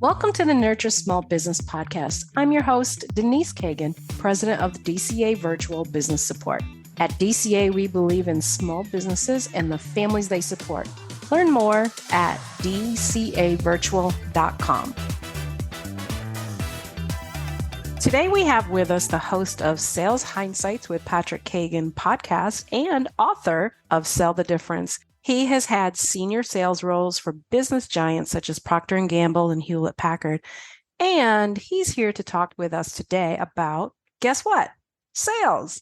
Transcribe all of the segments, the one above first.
Welcome to the Nurture Small Business Podcast. I'm your host, Denise Cagan, president of the DCA Virtual Business Support. At DCA, we believe in small businesses and the families they support. Learn more at dcavirtual.com. Today, we have with us the host of Sales Hindsights with Patrick Cagan podcast and author of Sell the Difference. He has had senior sales roles for business giants such as Procter & Gamble and Hewlett-Packard. And he's here to talk with us today about, guess what? Sales.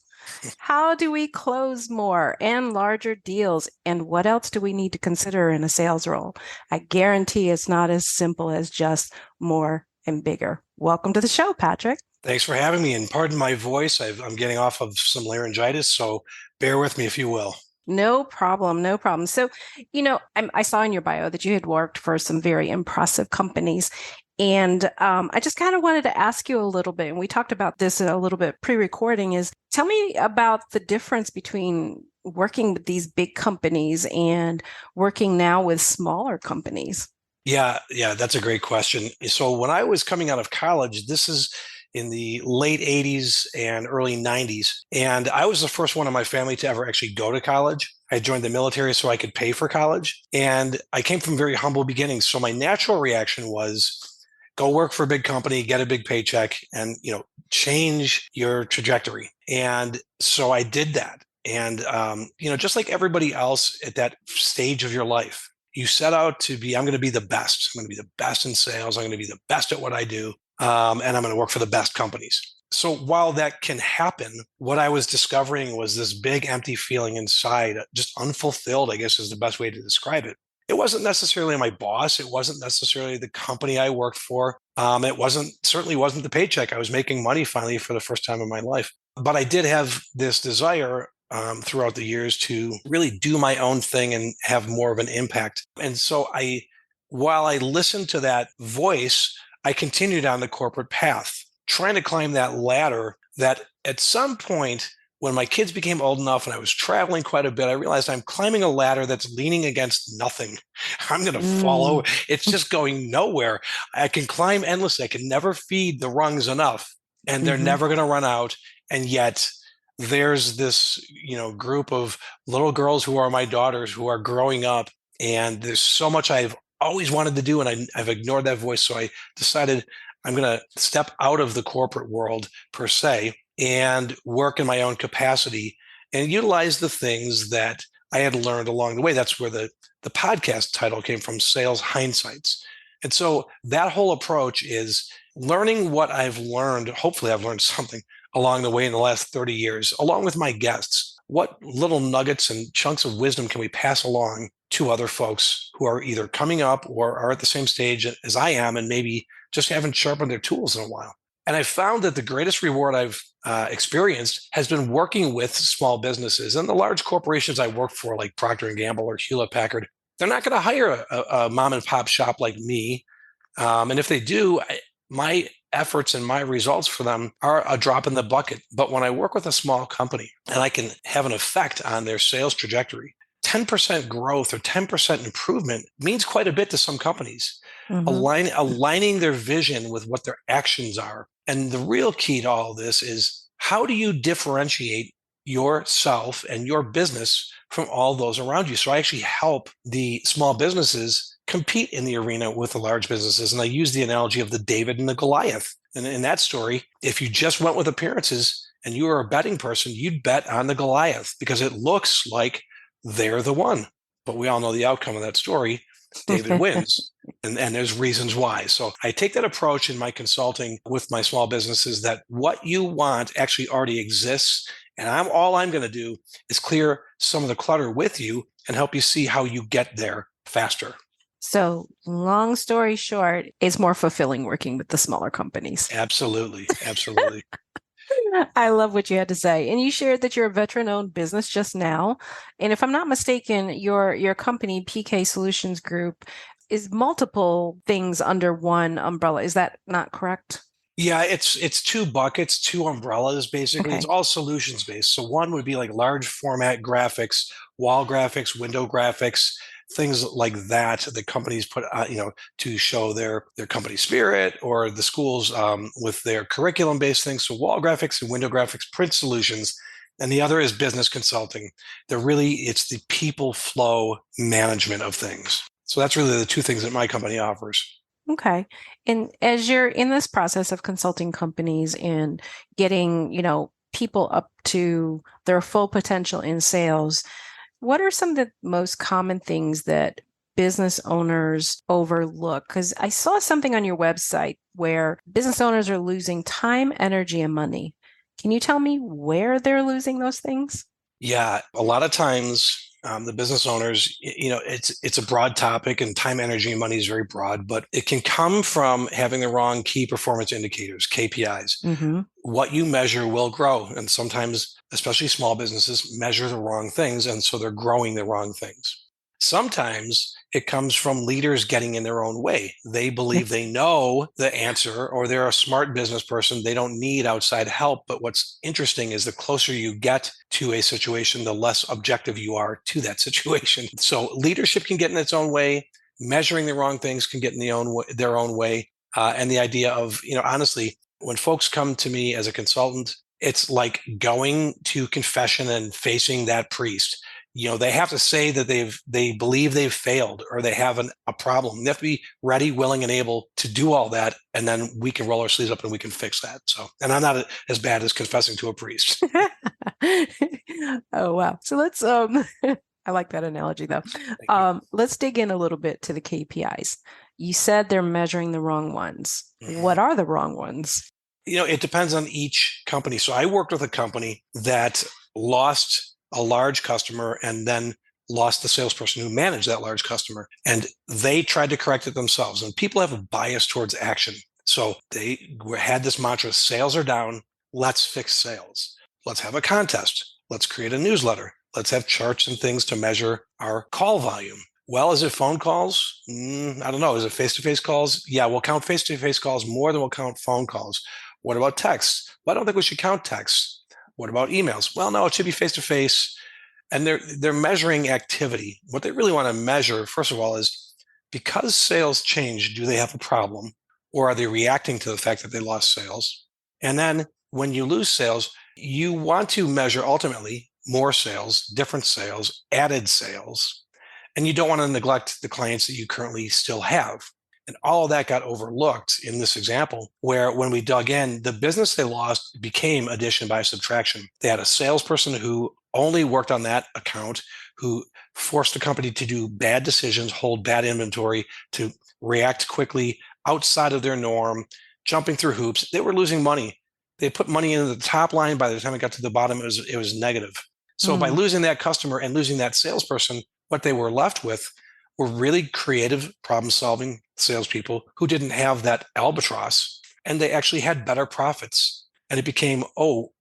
How do we close more and larger deals? And what else do we need to consider in a sales role? I guarantee it's not as simple as just more and bigger. Welcome to the show, Patrick. Thanks for having me. And pardon my voice. I'm getting off of some laryngitis, so bear with me if you will. No problem. No problem. So, I saw in your bio that you had worked for some very impressive companies. And I just kind of wanted to ask you a little bit, and we talked about this a little bit pre-recording, is tell me about the difference between working with these big companies and working now with smaller companies. Yeah, that's a great question. So when I was coming out of college, this is in the late 80s and early 90s. And I was the first one in my family to ever actually go to college. I joined the military so I could pay for college. And I came from very humble beginnings. So my natural reaction was go work for a big company, get a big paycheck, and change your trajectory. And so I did that. And just like everybody else at that stage of your life, you set out to be, I'm going to be the best. I'm going to be the best in sales. I'm going to be the best at what I do. And I'm going to work for the best companies. So while that can happen, what I was discovering was this big empty feeling inside, just unfulfilled, I guess is the best way to describe it. It wasn't necessarily my boss. It wasn't necessarily the company I worked for. It certainly wasn't the paycheck. I was making money finally for the first time in my life. But I did have this desire throughout the years to really do my own thing and have more of an impact. And so while I listened to that voice, I continued on the corporate path, trying to climb that ladder that at some point when my kids became old enough and I was traveling quite a bit, I realized I'm climbing a ladder that's leaning against nothing. I'm going to follow. It's just going nowhere. I can climb endlessly. I can never feed the rungs enough, and they're never going to run out. And yet there's this, group of little girls who are my daughters who are growing up, and there's so much I've always wanted to do, and I've ignored that voice. So I decided I'm going to step out of the corporate world per se and work in my own capacity and utilize the things that I had learned along the way. That's where the podcast title came from, Sales Hindsights. And so that whole approach is learning what I've learned. Hopefully I've learned something along the way in the last 30 years, along with my guests. What little nuggets and chunks of wisdom can we pass along to other folks who are either coming up or are at the same stage as I am and maybe just haven't sharpened their tools in a while? And I found that the greatest reward I've experienced has been working with small businesses. And the large corporations I work for, like Procter & Gamble or Hewlett-Packard, they're not going to hire a mom and pop shop like me. And if they do, my efforts and my results for them are a drop in the bucket. But when I work with a small company and I can have an effect on their sales trajectory, 10% growth or 10% improvement means quite a bit to some companies. Aligning their vision with what their actions are. And the real key to all this is, how do you differentiate yourself and your business from all those around you? So I actually help the small businesses compete in the arena with the large businesses. And I use the analogy of the David and the Goliath. And in that story, if you just went with appearances and you were a betting person, you'd bet on the Goliath because it looks like they're the one. But we all know the outcome of that story. David wins. And there's reasons why. So I take that approach in my consulting with my small businesses, that what you want actually already exists. And all I'm going to do is clear some of the clutter with you and help you see how you get there faster. So long story short, it's more fulfilling working with the smaller companies. Absolutely. I love what you had to say. And you shared that you're a veteran-owned business just now. And if I'm not mistaken, your company, PK Solutions Group, is multiple things under one umbrella. Is that not correct? Yeah, it's two buckets, two umbrellas, basically. Okay. It's all solutions based. So one would be like large format graphics, wall graphics, window graphics, things like that companies put, to show their company spirit, or the schools with their curriculum-based things. So wall graphics and window graphics, print solutions. And the other is business consulting. It's the people flow management of things. So that's really the two things that my company offers. Okay. And as you're in this process of consulting companies and getting, people up to their full potential in sales, what are some of the most common things that business owners overlook? Because I saw something on your website where business owners are losing time, energy, and money. Can you tell me where they're losing those things? Yeah, a lot of times the business owners, it's a broad topic, and time, energy, and money is very broad, but it can come from having the wrong key performance indicators, KPIs. Mm-hmm. What you measure will grow. And sometimes, especially small businesses, measure the wrong things. And so they're growing the wrong things. Sometimes it comes from leaders getting in their own way. They believe they know the answer, or they're a smart business person. They don't need outside help. But what's interesting is the closer you get to a situation, the less objective you are to that situation. So leadership can get in its own way. Measuring the wrong things can get in their own way. And the idea of, honestly, when folks come to me as a consultant, it's like going to confession and facing that priest. They have to say that they believe they've failed, or they have a problem. They have to be ready, willing, and able to do all that. And then we can roll our sleeves up and we can fix that. So, and I'm not as bad as confessing to a priest. Oh, wow. So let's, I like that analogy though. Let's dig in a little bit to the KPIs. You said they're measuring the wrong ones. Mm-hmm. What are the wrong ones? It depends on each company. So I worked with a company that lost a large customer and then lost the salesperson who managed that large customer. And they tried to correct it themselves. And people have a bias towards action. So they had this mantra: sales are down. Let's fix sales. Let's have a contest. Let's create a newsletter. Let's have charts and things to measure our call volume. Well, is it phone calls? I don't know. Is it face-to-face calls? Yeah, we'll count face-to-face calls more than we'll count phone calls. What about texts? Well, I don't think we should count texts. What about emails? Well, no, it should be face-to-face. And they're measuring activity. What they really want to measure, first of all, is, because sales change, do they have a problem? Or are they reacting to the fact that they lost sales? And then when you lose sales, you want to measure ultimately more sales, different sales, added sales. And you don't want to neglect the clients that you currently still have. And all of that got overlooked in this example, where when we dug in, the business they lost became addition by subtraction. They had a salesperson who only worked on that account, who forced the company to do bad decisions, hold bad inventory, to react quickly outside of their norm, jumping through hoops. They were losing money. They put money into the top line. By the time it got to the bottom, it was negative. So by losing that customer and losing that salesperson, what they were left with were really creative, problem-solving salespeople who didn't have that albatross, and they actually had better profits. And it became, well,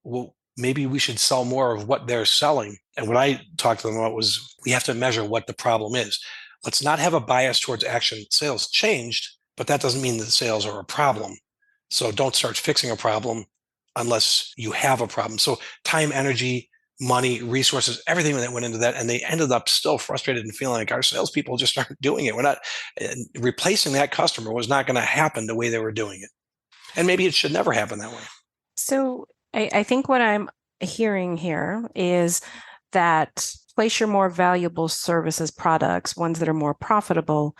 maybe we should sell more of what they're selling. And what I talked to them about was, we have to measure what the problem is. Let's not have a bias towards action. Sales changed, but that doesn't mean that sales are a problem. So don't start fixing a problem unless you have a problem. So time, energy, money, resources, everything that went into that. And they ended up still frustrated and feeling like our salespeople just aren't doing it. We're not replacing that customer was not going to happen the way they were doing it. And maybe it should never happen that way. So I think what I'm hearing here is that place your more valuable services, products, ones that are more profitable,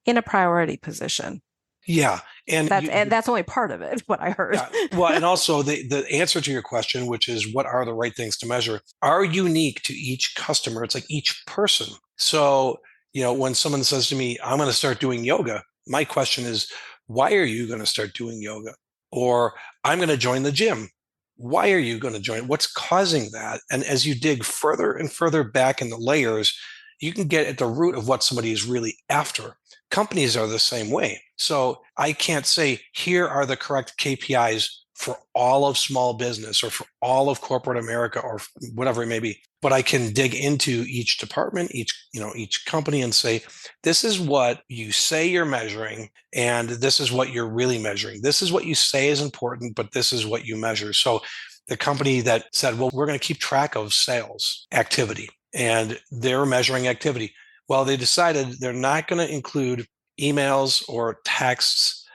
in a priority position. Yeah. And that's only part of it, what I heard. Yeah. Well, and also the answer to your question, which is what are the right things to measure, are unique to each customer. It's like each person. So, when someone says to me, I'm going to start doing yoga, my question is, why are you going to start doing yoga? Or I'm going to join the gym. Why are you going to join? What's causing that? And as you dig further and further back in the layers, you can get at the root of what somebody is really after. Companies are the same way. So I can't say, here are the correct KPIs for all of small business or for all of corporate America or whatever it may be. But I can dig into each department, each company, and say, this is what you say you're measuring, and this is what you're really measuring. This is what you say is important, but this is what you measure. So the company that said, well, we're going to keep track of sales activity, and they're measuring activity. Well, they decided they're not going to include emails or texts.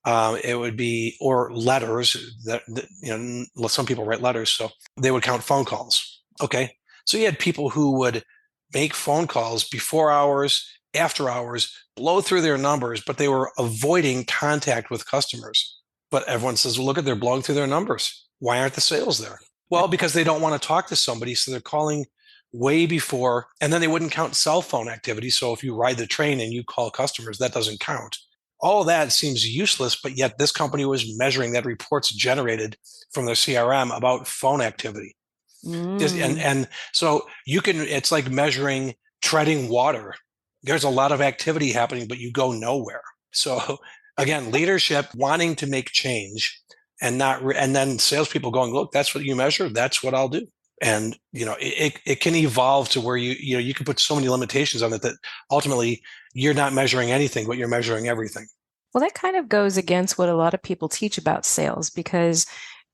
It would be, or letters some people write letters, so they would count phone calls. Okay. So you had people who would make phone calls before hours, after hours, blow through their numbers, but they were avoiding contact with customers. But everyone says, well, look at, they're blowing through their numbers. Why aren't the sales there? Well, because they don't want to talk to somebody. So they're calling way before, and then they wouldn't count cell phone activity. So if you ride the train and you call customers, that doesn't count. All that seems useless, but yet this company was measuring that reports generated from their CRM about phone activity. And so it's like measuring treading water. There's a lot of activity happening, but you go nowhere. So again, leadership wanting to make change and then salespeople going, look, that's what you measure. That's what I'll do. And, it can evolve to where you can put so many limitations on it that ultimately you're not measuring anything, but you're measuring everything. Well, that kind of goes against what a lot of people teach about sales because,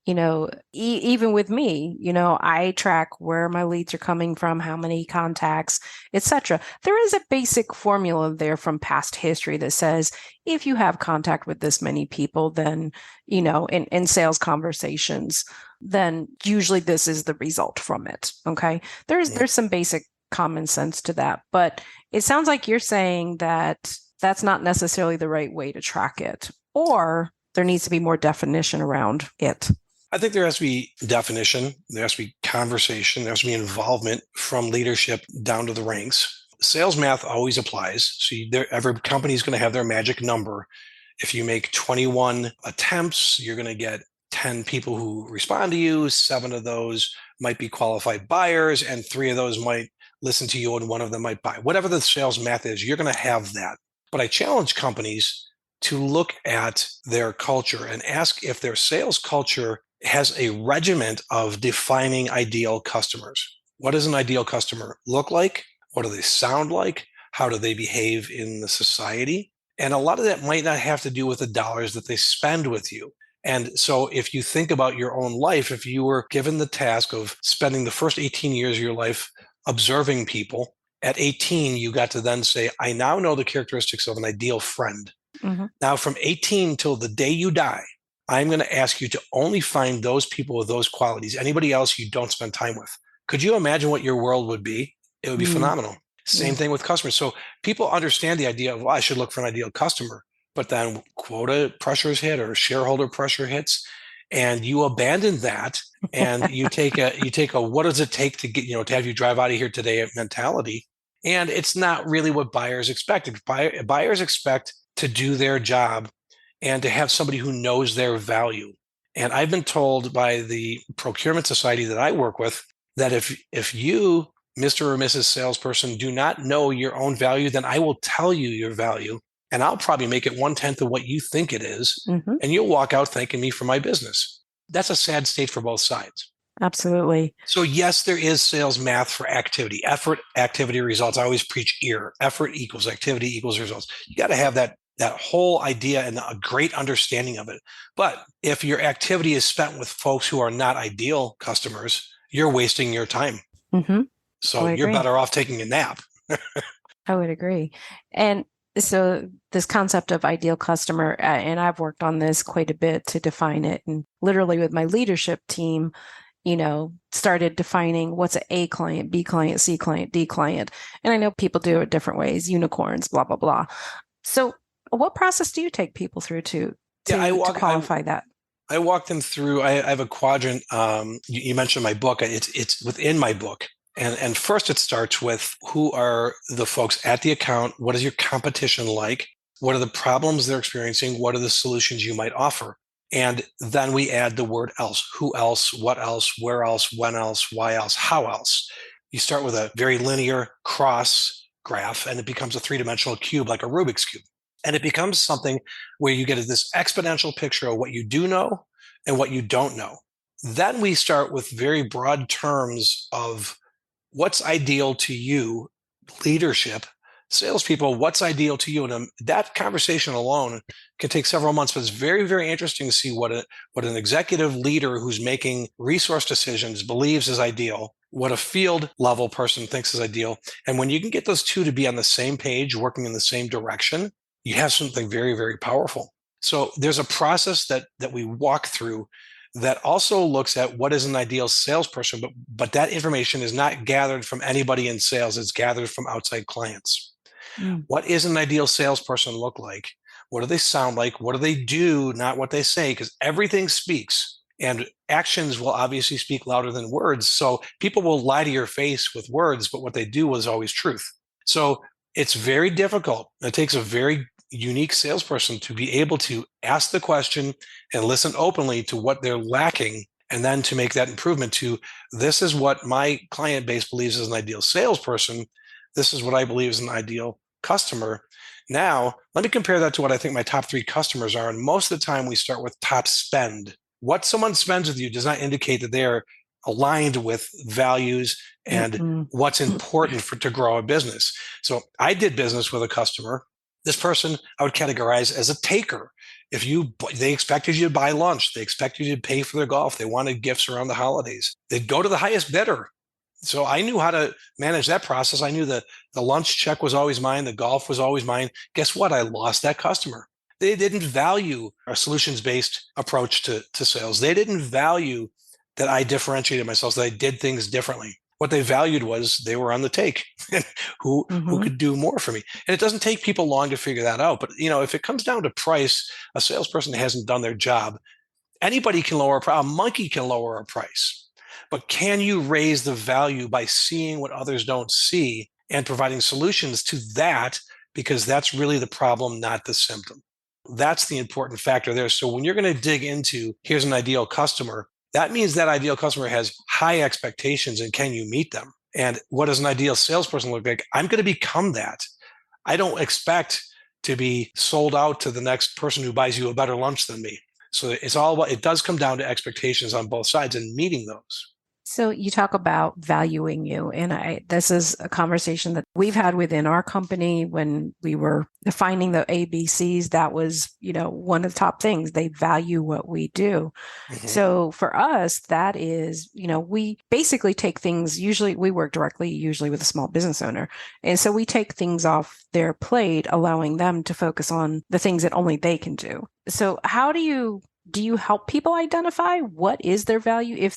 even with me, I track where my leads are coming from, how many contacts, etc. There is a basic formula there from past history that says if you have contact with this many people, then, in sales conversations, then usually this is the result from it. Okay. There's some basic common sense to that, but it sounds like you're saying that that's not necessarily the right way to track it, or there needs to be more definition around it. I think there has to be definition, there has to be conversation, there has to be involvement from leadership down to the ranks. Sales math always applies. So every company is going to have their magic number. If you make 21 attempts, you're going to get 10 people who respond to you. 7 of those might be qualified buyers, and 3 of those might listen to you, and 1 of them might buy. Whatever the sales math is, you're going to have that. But I challenge companies to look at their culture and ask if their sales culture has a regiment of defining ideal customers. What does an ideal customer look like? What do they sound like? How do they behave in the society? And a lot of that might not have to do with the dollars that they spend with you. And so if you think about your own life, if you were given the task of spending the first 18 years of your life observing people, at 18, you got to then say, I now know the characteristics of an ideal friend. Mm-hmm. Now, from 18 till the day you die, I'm going to ask you to only find those people with those qualities. Anybody else you don't spend time with. Could you imagine what your world would be? It would be phenomenal. Same thing with customers. So people understand the idea of, well, I should look for an ideal customer, but then quota pressures hit or shareholder pressure hits, and you abandon that, and you take a what does it take to get, to have you drive out of here today mentality. And it's not really what buyers expect. Buyers expect to do their job and to have somebody who knows their value. And I've been told by the procurement society that I work with that if you, Mr. or Mrs. Salesperson, do not know your own value, then I will tell you your value, and I'll probably make it 1/10 of what you think it is, and you'll walk out thanking me for my business. That's a sad state for both sides. Absolutely. So yes, there is sales math for activity, effort, activity, results. I always preach EAR, effort equals activity equals results. You got to have that whole idea and a great understanding of it. But if your activity is spent with folks who are not ideal customers, you're wasting your time. So you're better off taking a nap. I would agree. And so this concept of ideal customer, and I've worked on this quite a bit to define it, and literally with my leadership team, started defining what's an A client, B client, C client, D client. And I know people do it different ways, unicorns, blah, blah, blah. So what process do you take people through to qualify that? I walk them through, I have a quadrant. You mentioned my book. It's within my book. And first it starts with who are the folks at the account? What is your competition like? What are the problems they're experiencing? What are the solutions you might offer? And then we add the word else. Who else? What else? Where else? When else? Why else? How else? You start with a very linear cross graph, and it becomes a 3-dimensional cube, like a Rubik's Cube. And it becomes something where you get this exponential picture of what you do know and what you don't know. Then we start with very broad terms of what's ideal to you, leadership, salespeople, what's ideal to you. And that conversation alone can take several months, but it's very, very interesting to see what an executive leader who's making resource decisions believes is ideal what a field level person thinks is ideal. And when you can get those two to be on the same page, working in the same direction, you have something very, very powerful. So there's a process that we walk through that also looks at what is an ideal salesperson, but that information is not gathered from anybody in sales. It's gathered from outside clients. Mm. What is an ideal salesperson look like? What do they sound like? What do they do? Not what they say, because everything speaks and actions will obviously speak louder than words. So people will lie to your face with words, but what they do is always truth. So it's very difficult. It takes a very unique salesperson to be able to ask the question and listen openly to what they're lacking, and then to make that improvement to, this is what my client base believes is an ideal salesperson. This is what I believe is an ideal customer. Now, let me compare that to what I think my top 3 customers are. And most of the time, we start with top spend. What someone spends with you does not indicate that they're aligned with values and Mm-mm. what's important to grow a business. So I did business with a customer. This person I would categorize as a taker. They expected you to buy lunch, they expected you to pay for their golf, they wanted gifts around the holidays, they'd go to the highest bidder. So I knew how to manage that process. I knew that the lunch check was always mine, the golf was always mine. Guess what? I lost that customer. They didn't value a solutions-based approach to sales. They didn't value that I differentiated myself, that I did things differently. What they valued was they were on the take, who Mm-hmm. could do more for me. And it doesn't take people long to figure that out. But if it comes down to price, a salesperson hasn't done their job. Anybody can lower a monkey can lower a price, but can you raise the value by seeing what others don't see and providing solutions to that? Because that's really the problem, not the symptom. That's the important factor there. So when you're going to dig into, here's an ideal customer, that means that ideal customer has high expectations, and can you meet them? And what does an ideal salesperson look like? I'm going to become that. I don't expect to be sold out to the next person who buys you a better lunch than me. So it does come down to expectations on both sides and meeting those. So you talk about valuing you, and this is a conversation that we've had within our company when we were defining the ABCs. That was, one of the top things. They value what we do. Mhm. So for us, that is, we basically take things, usually we work directly, usually with a small business owner. And so we take things off their plate, allowing them to focus on the things that only they can do. So how do you help people identify what is their value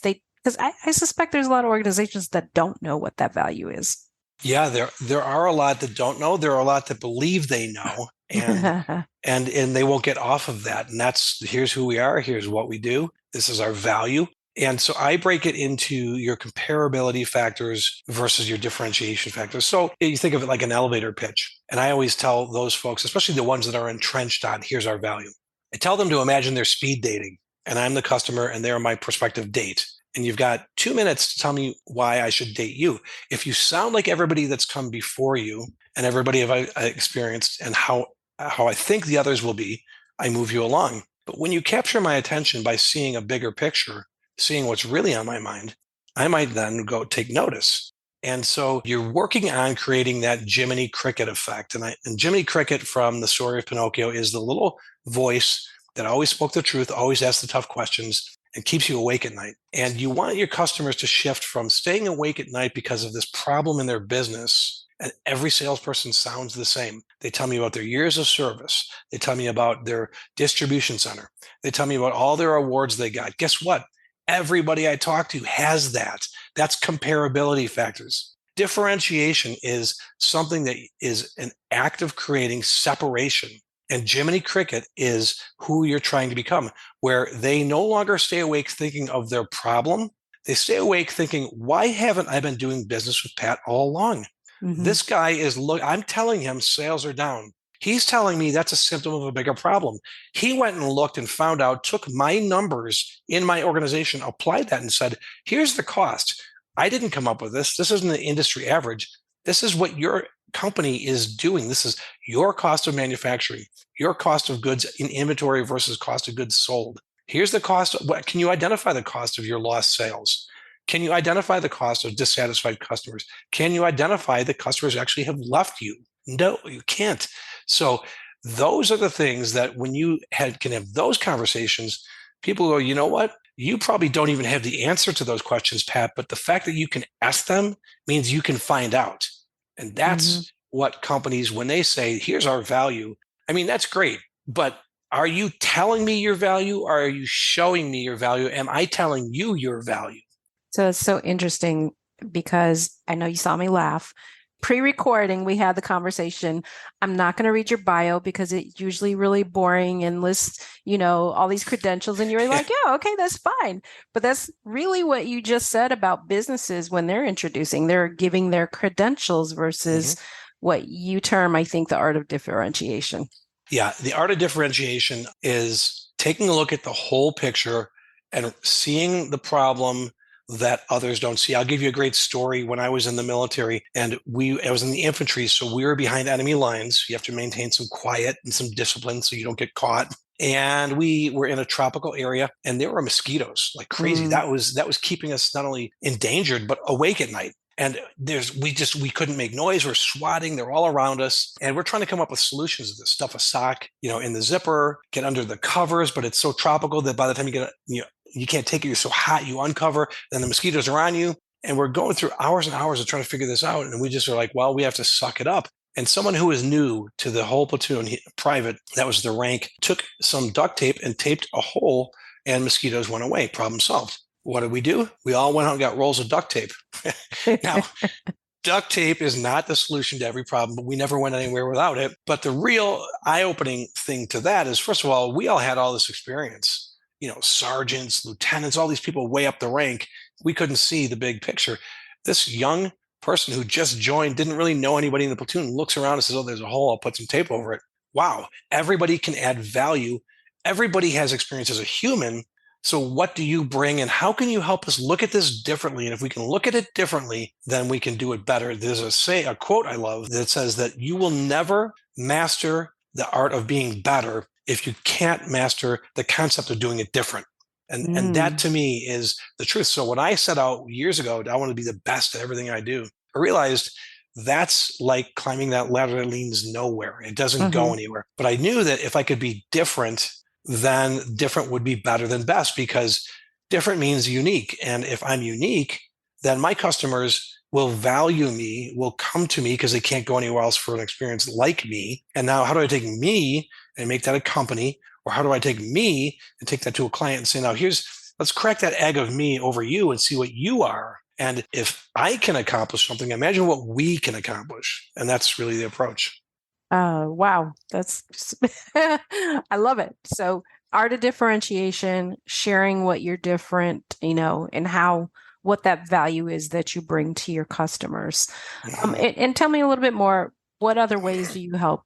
because I suspect there's a lot of organizations that don't know what that value is. Yeah, there are a lot that don't know. There are a lot that believe they know, and they won't get off of that. And here's who we are. Here's what we do. This is our value. And so I break it into your comparability factors versus your differentiation factors. So you think of it like an elevator pitch. And I always tell those folks, especially the ones that are entrenched on, here's our value. I tell them to imagine they're speed dating, and I'm the customer and they're my prospective date. And you've got 2 minutes to tell me why I should date you. If you sound like everybody that's come before you and everybody I experienced and how I think the others will be, I move you along. But when you capture my attention by seeing a bigger picture, seeing what's really on my mind, I might then go take notice. And so you're working on creating that Jiminy Cricket effect. And Jiminy Cricket from the story of Pinocchio is the little voice that always spoke the truth, always asked the tough questions, and keeps you awake at night. And you want your customers to shift from staying awake at night because of this problem in their business. And every salesperson sounds the same. They tell me about their years of service. They tell me about their distribution center. They tell me about all their awards they got. Guess what? Everybody I talk to has that. That's comparability factors. Differentiation is something that is an act of creating separation. And Jiminy Cricket is who you're trying to become, where they no longer stay awake thinking of their problem. They stay awake thinking, why haven't I been doing business with Pat all along? Mm-hmm. This guy I'm telling him sales are down. He's telling me that's a symptom of a bigger problem. He went and looked and found out, took my numbers in my organization, applied that and said, here's the cost. I didn't come up with this. This isn't the industry average. This is what your company is doing. This is your cost of manufacturing, your cost of goods in inventory versus cost of goods sold. Here's the cost. Can you identify the cost of your lost sales? Can you identify the cost of dissatisfied customers? Can you identify the customers actually have left you? No, you can't. So those are the things that when you can have those conversations, People go, you know what? You probably don't even have the answer to those questions, Pat, but the fact that you can ask them means you can find out. And Hmm. that's what companies, when they say, here's our value, I mean, that's great. But are you telling me your value or are you showing me your value? Am I telling you your value? So it's so interesting because I know you saw me laugh. Pre-recording, we had the conversation. I'm not going to read your bio because it's usually really boring and lists, all these credentials. And you're like, yeah, okay, that's fine. But that's really what you just said about businesses when they're giving their credentials Mhm. versus what you term, I think, the art of differentiation. Yeah, the art of differentiation is taking a look at the whole picture and seeing the problem that others don't see. I'll give you a great story. When I was in the military and I was in the infantry, so we were behind enemy lines. You have to maintain some quiet and some discipline so you don't get caught. And we were in a tropical area and there were mosquitoes like crazy. Mm, That was keeping us not only endangered but awake at night. And we couldn't make noise. We're swatting. They're all around us. And we're trying to come up with solutions to this. Stuff a sock, in the zipper, get under the covers, but it's so tropical that by the time you can't take it. You're so hot, you uncover, then the mosquitoes are on you. And we're going through hours and hours of trying to figure this out. And we just are like, well, we have to suck it up. And someone who was new to the whole platoon, private, that was the rank, took some duct tape and taped a hole and mosquitoes went away. Problem solved. What did we do? We all went out and got rolls of duct tape. Now, duct tape is not the solution to every problem, but we never went anywhere without it. But the real eye-opening thing to that is, first of all, we all had all this experience, sergeants, lieutenants, all these people way up the rank. We couldn't see the big picture. This young person who just joined, didn't really know anybody in the platoon, looks around and says, oh, there's a hole. I'll put some tape over it. Wow. Everybody can add value. Everybody has experience as a human. So what do you bring and how can you help us look at this differently? And if we can look at it differently, then we can do it better. There's a quote I love that says that you will never master the art of being better if you can't master the concept of doing it different. And that mm, to me is the truth. So when I set out years ago, I want to be the best at everything I do, I realized that's like climbing that ladder that leads nowhere. It doesn't go mhm, anywhere. But I knew that if I could be different, then different would be better than best because different means unique. And if I'm unique, then my customers will value me, will come to me because they can't go anywhere else for an experience like me. And now, how do I take me and make that a company? Or how do I take me and take that to a client and say, now let's crack that egg of me over you and see what you are. And if I can accomplish something, imagine what we can accomplish. And that's really the approach. wow, that's I love it. So art of differentiation, sharing what you're different, and what that value is that you bring to your customers. Mhm. And tell me a little bit more. What other ways do you help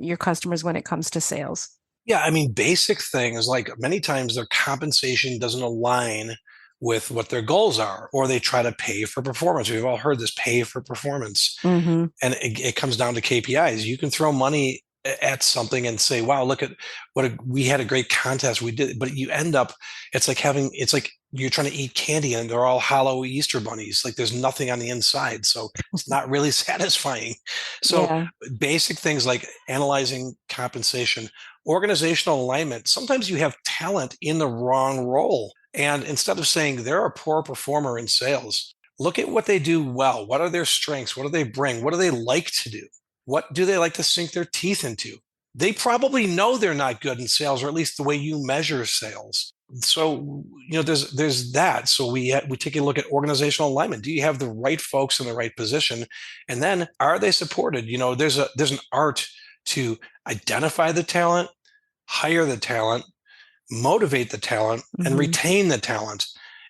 your customers when it comes to sales? Yeah, I mean, basic things like many times their compensation doesn't align with what their goals are, or they try to pay for performance. We've all heard this pay for performance. Mm-hmm. And it comes down to KPIs. You can throw money at something and say, "Wow, look at we had a great contest. We did," but you end up, it's like you're trying to eat candy and they're all hollow Easter bunnies. Like there's nothing on the inside, so it's not really satisfying. So Yeah. basic things like analyzing compensation, organizational alignment. Sometimes you have talent in the wrong role, and instead of saying they're a poor performer in sales, look at what they do well. What are their strengths? What do they bring? What do they like to do? What do they like to sink their teeth into? They probably know they're not good in sales, or at least the way you measure sales. So, there's that. So we take a look at organizational alignment. Do you have the right folks in the right position? And then are they supported? There's an art to identify the talent, hire the talent, motivate the talent, and Mm-hmm. retain the talent.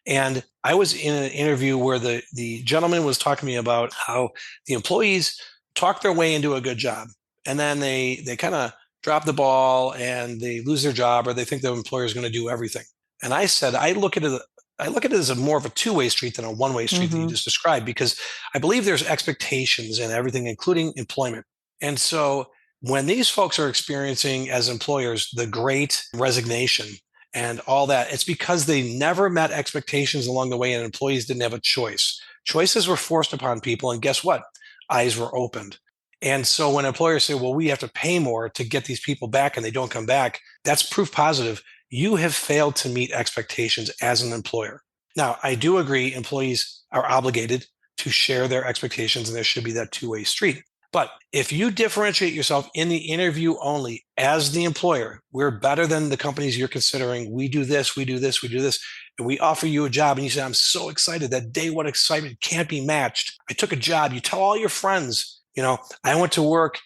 And I was in an interview where the gentleman was talking to me about how the employees talk their way into a good job, and then they kind of drop the ball and they lose their job, or they think the employer is going to do everything. And I said, I look at it as a more of a two-way street than a one-way street that you Mm-hmm. just described, because I believe there's expectations in everything, including employment. And so when these folks are experiencing as employers the great resignation and all that, it's because they never met expectations along the way and employees didn't have a choice. Choices were forced upon people, and guess what? Eyes were opened. And so when employers say, well, we have to pay more to get these people back and they don't come back, that's proof positive. you have failed to meet expectations as an employer. Now, I do agree employees are obligated to share their expectations, and there should be that two-way street. But if you differentiate yourself in the interview only as the employer, we're better than the companies you're considering. We do this, we do this, we do this, and we offer you a job, and you say, I'm so excited. That day one excitement can't be matched. I took a job. You tell all your friends, I went to work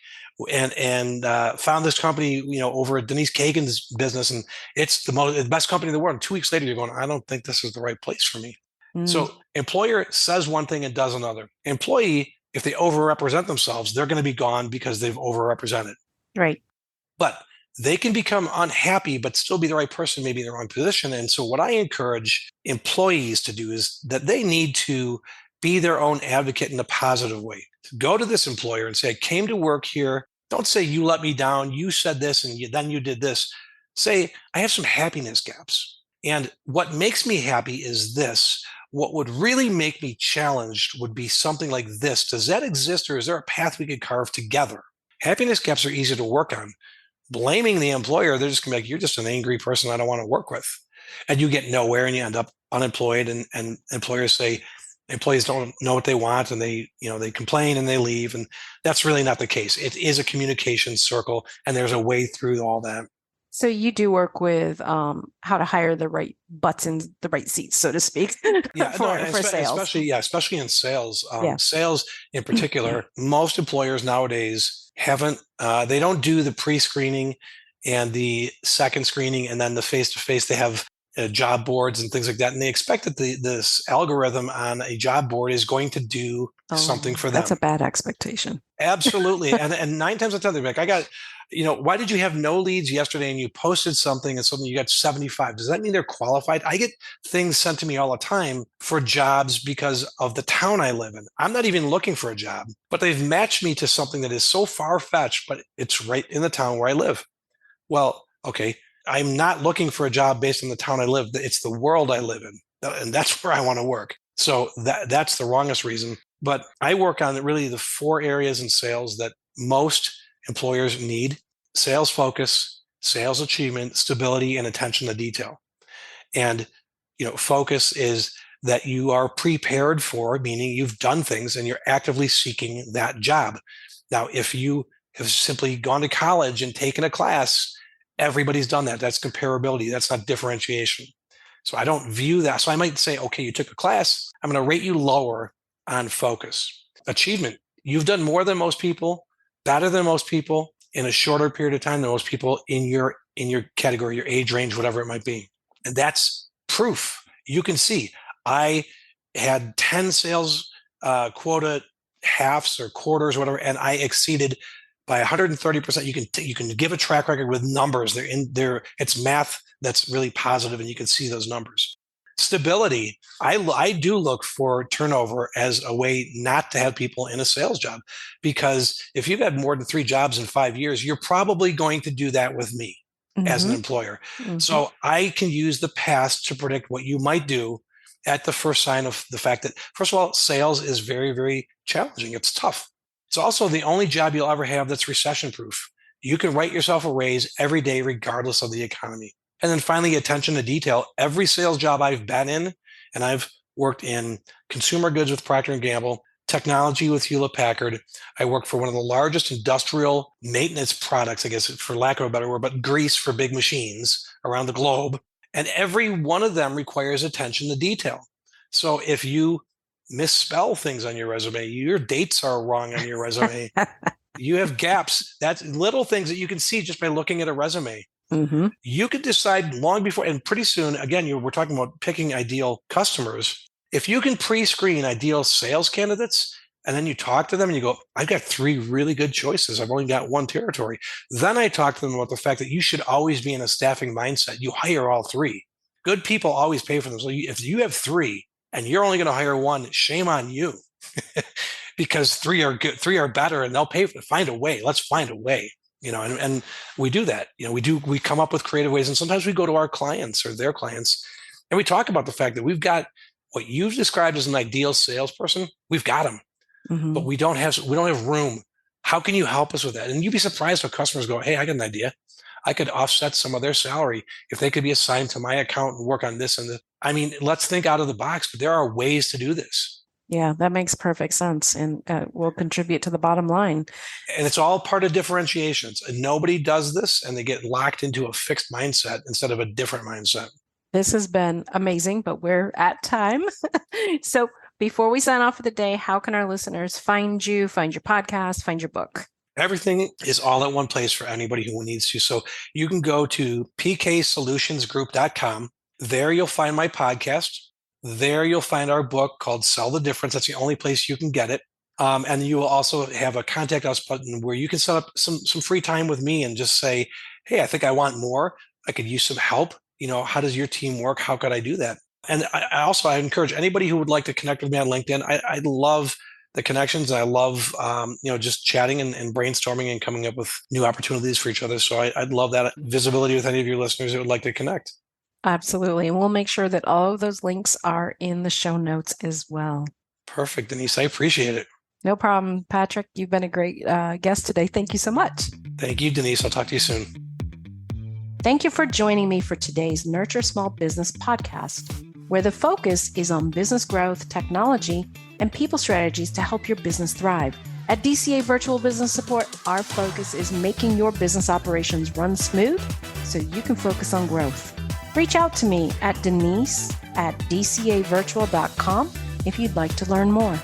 and found this company, over at Denise Cagan's business, and it's the best company in the world. And 2 weeks later, you're going, I don't think this is the right place for me. So employer says one thing and does another. Employee, if they overrepresent themselves, they're going to be gone because they've overrepresented. Right. But they can become unhappy, but still be the right person, maybe in the wrong position. And so what I encourage employees to do is that they need to be their own advocate in a positive way. Go to this employer and say, I came to work here. Don't say you let me down. You said this and then you did this. Say, I have some happiness gaps. And what makes me happy is this. What would really make me challenged would be something like this. Does that exist, or is there a path we could carve together? Happiness gaps are easy to work on. Blaming the employer, they're just going to be like, you're just an angry person I don't want to work with. And you get nowhere and you end up unemployed. And employers say, employees don't know what they want, and they complain and they leave. And that's really not the case. It is a communication circle, and there's a way through all that. So you do work with how to hire the right butts in the right seats, so to speak, for sales. Especially in sales. Sales in particular, most employers nowadays they don't do the pre-screening and the second screening and then the face-to-face. They have job boards and things like that. And they expect that this algorithm on a job board is going to do something for them. That's a bad expectation. Absolutely. and 9 times out of 10, they're like, why did you have no leads yesterday and you posted something and suddenly you got 75? Does that mean they're qualified? I get things sent to me all the time for jobs because of the town I live in. I'm not even looking for a job, but they've matched me to something that is so far-fetched, but it's right in the town where I live. Well, okay, I'm not looking for a job based on the town I live. It's the world I live in, and that's where I want to work. So that's the wrongest reason. But I work on really the 4 areas in sales that most employers need: sales focus, sales achievement, stability, and attention to detail. And, focus is that you are prepared for, meaning you've done things and you're actively seeking that job. Now, if you have simply gone to college and taken a class, everybody's done that. That's comparability. That's not differentiation. So I don't view that. So I might say, okay, you took a class. I'm going to rate you lower on focus. Achievement. You've done more than most people, better than most people in a shorter period of time than most people in your category, your age range, whatever it might be. And that's proof. You can see I had 10 sales quota halves or quarters, whatever, and I exceeded by 130%. You can give a track record with numbers. They're in there. It's math that's really positive, and you can see those numbers. Stability. I do look for turnover as a way not to have people in a sales job, because if you've had more than 3 jobs in 5 years, you're probably going to do that with me as an employer. So I can use the past to predict what you might do at the first sign of the fact that, first of all, sales is very, very challenging. It's tough. It's also the only job you'll ever have that's recession proof. You can write yourself a raise every day, regardless of the economy. And then finally, attention to detail. Every sales job I've been in, and I've worked in consumer goods with Procter & Gamble, technology with Hewlett Packard. I worked for one of the largest industrial maintenance products, I guess, for lack of a better word, but grease for big machines around the globe. And every one of them requires attention to detail. So if you misspell things on your resume, your dates are wrong on your resume, you have gaps. That's little things that you can see just by looking at a resume. You could decide long before, and pretty soon, again, we're talking about picking ideal customers. If you can pre-screen ideal sales candidates, and then you talk to them and you go, I've got 3 really good choices. I've only got 1 territory. Then I talk to them about the fact that you should always be in a staffing mindset. You hire all 3. Good people always pay for them. So if you have 3 and you're only going to hire 1, shame on you. Because 3 are good, 3 are better, and they'll pay for it. Find a way. Let's find a way. And we do that. We come up with creative ways, and sometimes we go to our clients or their clients, and we talk about the fact that we've got what you've described as an ideal salesperson. We've got them, but we don't have room. How can you help us with that? And you'd be surprised when customers go, hey, I got an idea. I could offset some of their salary if they could be assigned to my account and work on this and this. I mean, let's think out of the box, but there are ways to do this. Yeah, that makes perfect sense and will contribute to the bottom line. And it's all part of differentiations. And nobody does this and they get locked into a fixed mindset instead of a different mindset. This has been amazing, but we're at time. So before we sign off for the day, how can our listeners find you, find your podcast, find your book? Everything is all at one place for anybody who needs to. So you can go to pksolutionsgroup.com. There you'll find my podcast. There you'll find our book called Sell the Difference. That's the only place you can get it. And you will also have a contact us button where you can set up some free time with me and just say, hey, I think I want more. I could use some help. How does your team work? How could I do that? And I encourage anybody who would like to connect with me on LinkedIn. I love the connections. I love, just chatting and brainstorming and coming up with new opportunities for each other. So I'd love that visibility with any of your listeners that would like to connect. Absolutely. And we'll make sure that all of those links are in the show notes as well. Perfect, Denise. I appreciate it. No problem. Patrick, you've been a great guest today. Thank you so much. Thank you, Denise. I'll talk to you soon. Thank you for joining me for today's Nurture Small Business podcast, where the focus is on business growth, technology, and people strategies to help your business thrive. At DCA Virtual Business Support, our focus is making your business operations run smooth so you can focus on growth. Reach out to me at Denise@dcavirtual.com if you'd like to learn more.